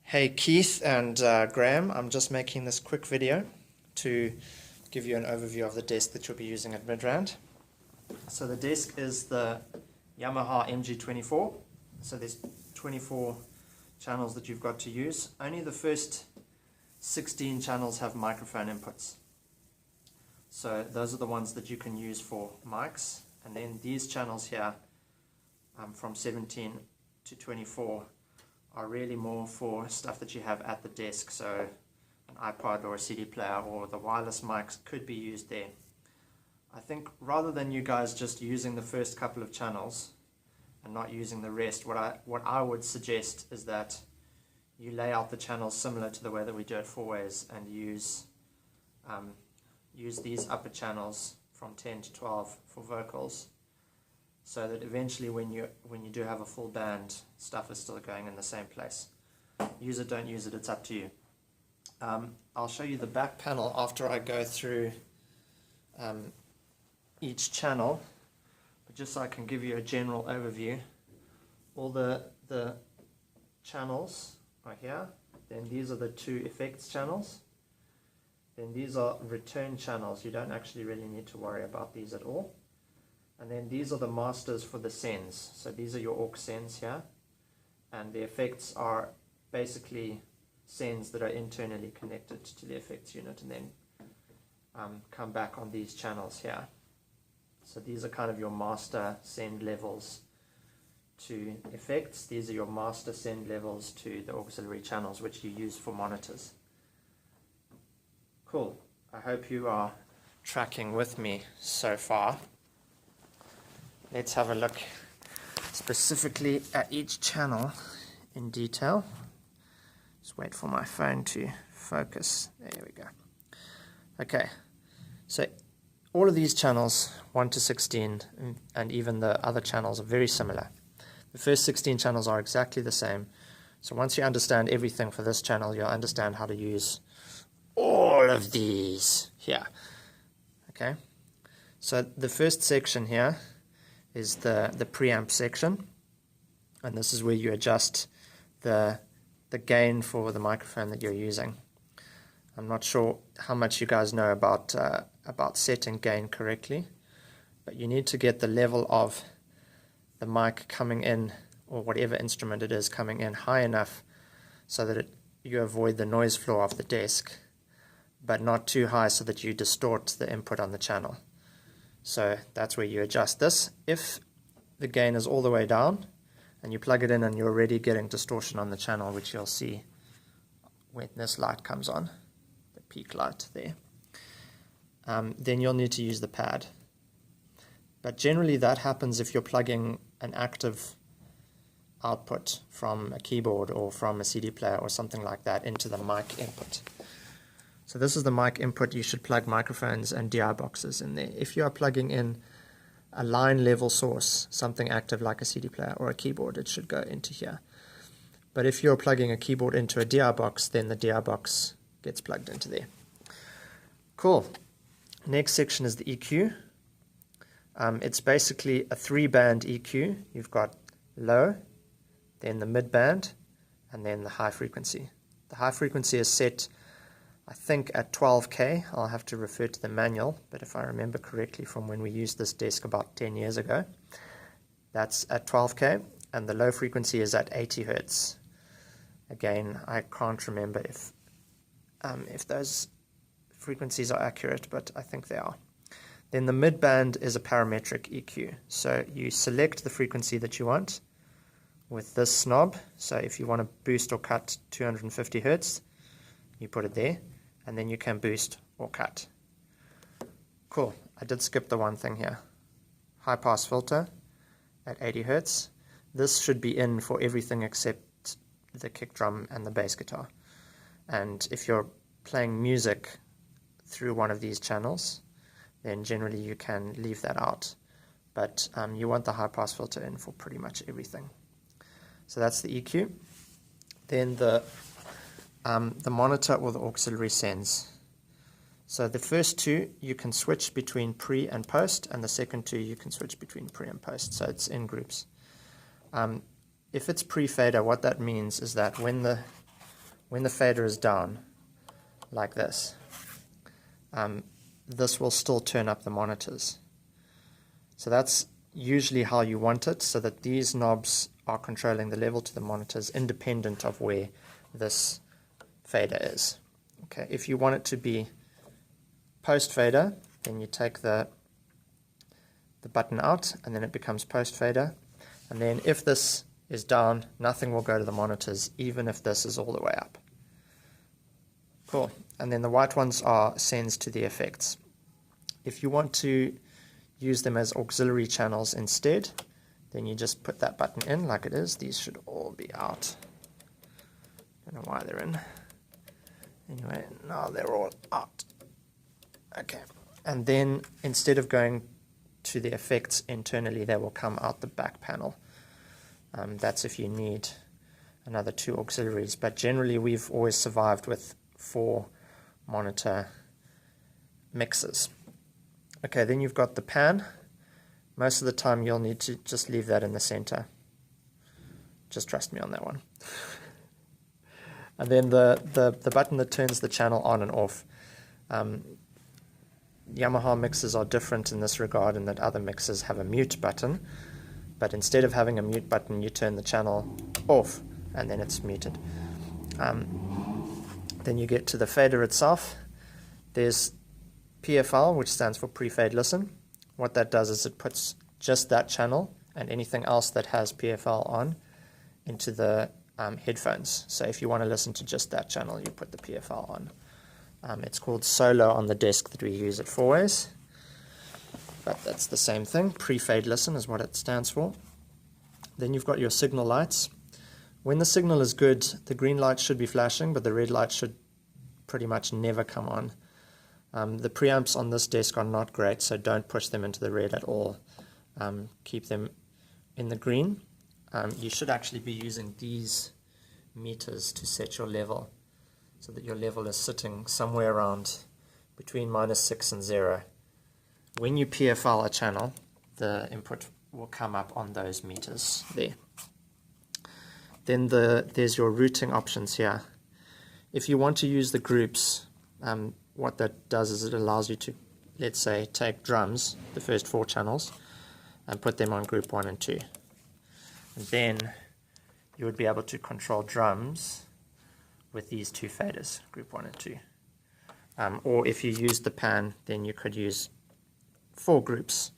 Hey Keith and Graham, I'm just making this quick video to give you an overview of the desk that you'll be using at Midrand. So the desk is the Yamaha MG24. So there's 24 channels that you've got to use. Only the first 16 channels have microphone inputs. So those are the ones that you can use for mics. And then these channels here, from 17 to 24, are really more for stuff that you have at the desk, so an iPod or a CD player, or the wireless mics could be used there. I think rather than you guys just using the first couple of channels and not using the rest, what I would suggest is that you lay out the channels similar to the way that we do it 4-ways, and use these upper channels from 10 to 12 for vocals, so that eventually when you do have a full band, stuff is still going in the same place. Use it, don't use it, it's up to you. I'll show you the back panel after I go through each channel, but just so I can give you a general overview. All the channels are here. Then these are the two effects channels. Then these are return channels. You don't actually really need to worry about these at all. And then these are the masters for the sends. So these are your aux sends here. And the effects are basically sends that are internally connected to the effects unit, and then come back on these channels here. So these are kind of your master send levels to effects. These are your master send levels to the auxiliary channels, which you use for monitors. Cool. I hope you are tracking with me so far. Let's have a look specifically at each channel in detail. Just wait for my phone to focus. There we go. Okay, so all of these channels, 1 to 16, and even the other channels are very similar. The first 16 channels are exactly the same. So once you understand everything for this channel, you'll understand how to use all of these here. Okay, so the first section here is the preamp section, and this is where you adjust the gain for the microphone that you're using. I'm not sure how much you guys know about setting gain correctly, but you need to get the level of the mic coming in, or whatever instrument it is coming in, high enough so that you avoid the noise floor of the desk, but not too high so that you distort the input on the channel. So that's where you adjust this. If the gain is all the way down and you plug it in and you're already getting distortion on the channel, which you'll see when this light comes on, the peak light there, then you'll need to use the pad. But generally that happens if you're plugging an active output from a keyboard or from a CD player or something like that into the mic input. So this is the mic input. You should plug microphones and DI boxes in there. If you are plugging in a line level source, something active like a CD player or a keyboard, it should go into here. But if you're plugging a keyboard into a DI box, then the DI box gets plugged into there. Cool. Next section is the EQ. It's basically a 3-band EQ. You've got low, then the mid-band, and then the high frequency. The high frequency is set, I think, at 12K. I'll have to refer to the manual, but if I remember correctly from when we used this desk about 10 years ago, that's at 12K, and the low frequency is at 80 Hertz. Again, I can't remember if those frequencies are accurate, but I think they are. Then the mid-band is a parametric EQ. So you select the frequency that you want with this knob. So if you want to boost or cut 250 Hertz, you put it there, and then you can boost or cut. Cool. I did skip the one thing here. High pass filter at 80 Hertz. This should be in for everything except the kick drum and the bass guitar. And if you're playing music through one of these channels, then generally you can leave that out. But you want the high pass filter in for pretty much everything. So that's the EQ. Then the monitor or the auxiliary sends. So the first two you can switch between pre and post, and the second two you can switch between pre and post, so it's in groups. If it's pre-fader, what that means is that when the when the fader is down, like this, this will still turn up the monitors. So that's usually how you want it, so that these knobs are controlling the level to the monitors independent of where this fader is. Okay, if you want it to be post fader, then you take the button out and then it becomes post fader. And then if this is down, nothing will go to the monitors, even if this is all the way up. Cool. And then the white ones are sends to the effects. If you want to use them as auxiliary channels instead, then you just put that button in like it is. These should all be out. Don't know why they're in. Anyway, now they're all out. Okay. And then instead of going to the effects internally, they will come out the back panel. That's if you need another 2 auxiliaries, but generally we've always survived with 4 monitor mixers. Okay, then you've got the pan. Most of the time you'll need to just leave that in the center. Just trust me on that one. And then the button that turns the channel on and off. Yamaha mixers are different in this regard, in that other mixers have a mute button, but instead of having a mute button, you turn the channel off and then it's muted. Then you get to the fader itself. There's PFL, which stands for pre-fade listen. What that does is it puts just that channel and anything else that has PFL on into the headphones. So if you want to listen to just that channel, you put the PFL on. It's called solo on the desk that we use at 4Ways, but that's the same thing. Pre-fade listen is what it stands for. Then you've got your signal lights. When the signal is good, the green light should be flashing, but the red light should pretty much never come on. The preamps on this desk are not great, so don't push them into the red at all. Keep them in the green. You should actually be using these meters to set your level, so that your level is sitting somewhere around between -6 and 0. When you PFL a channel, the input will come up on those meters there. Then there's your routing options here. If you want to use the groups, what that does is it allows you to, let's say, take drums, the first 4 channels, and put them on group 1 and 2. And then you would be able to control drums with these 2 faders, group 1 and 2. Or if you use the pan, then you could use 4 groups.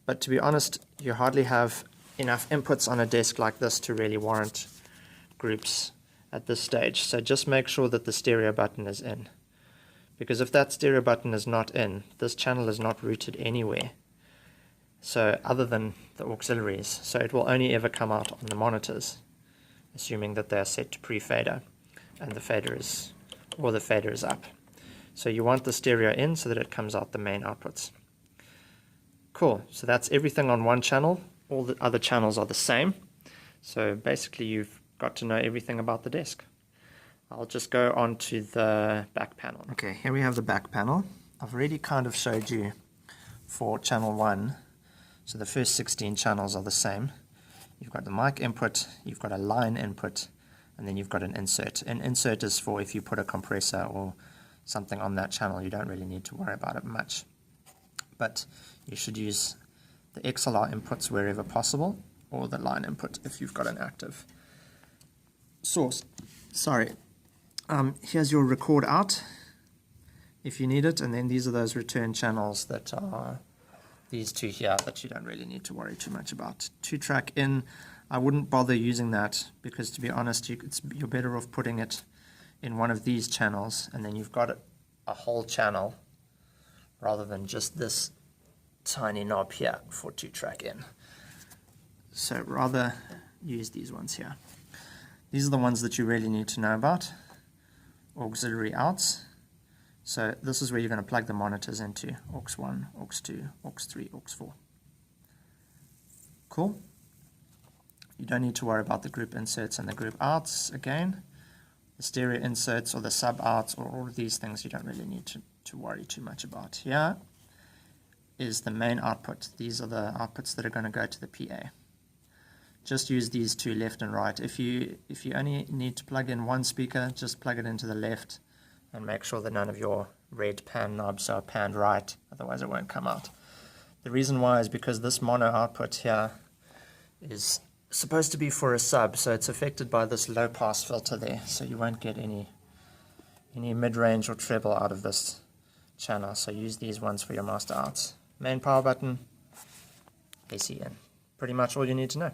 But to be honest, you hardly have enough inputs on a desk like this to really warrant groups at this stage. So just make sure that the stereo button is in. Because if that stereo button is not in, this channel is not routed anywhere. So other than the auxiliaries. So it will only ever come out on the monitors, assuming that they are set to pre-fader and the fader is up. So you want the stereo in so that it comes out the main outputs. Cool, so that's everything on one channel. All the other channels are the same. So basically you've got to know everything about the desk. I'll just go on to the back panel. Okay, here we have the back panel. I've already kind of showed you for channel 1. So the first 16 channels are the same. You've got the mic input, you've got a line input, and then you've got an insert. An insert is for if you put a compressor or something on that channel, you don't really need to worry about it much. But you should use the XLR inputs wherever possible, or the line input if you've got an active source. Sorry. Here's your record out if you need it, and then these are those return channels that are these 2 here that you don't really need to worry too much about. 2-track in, I wouldn't bother using that because, to be honest, you're better off putting it in one of these channels, and then you've got a whole channel rather than just this tiny knob here for 2-track in. So rather use these ones here. These are the ones that you really need to know about. Auxiliary outs. So this is where you're going to plug the monitors into. Aux 1, Aux 2, Aux 3, Aux 4. Cool. You don't need to worry about the group inserts and the group outs again. The stereo inserts or the sub outs or all of these things you don't really need to worry too much about. Here is the main output. These are the outputs that are going to go to the PA. just use these two, left and right. If you only need to plug in one speaker, just plug it into the left and make sure that none of your red pan knobs are panned right, otherwise it won't come out. The reason why is because this mono output here is supposed to be for a sub, so it's affected by this low pass filter there, so you won't get any mid-range or treble out of this channel. So use these ones for your master outs. Main power button, AC in. Pretty much all you need to know.